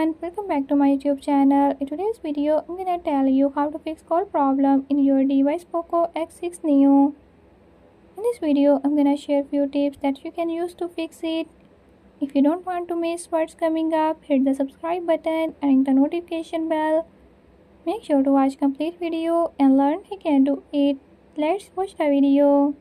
everyone, welcome back to my YouTube channel. In today's video, I'm gonna tell you how to fix call problem in your device POCO X6 Neo. In this video, I'm gonna share few tips that you can use to fix it. If you don't want to miss what's coming up, hit the subscribe button and ring the notification bell. Make sure to watch complete video and learn how you can do it. Let's watch the video.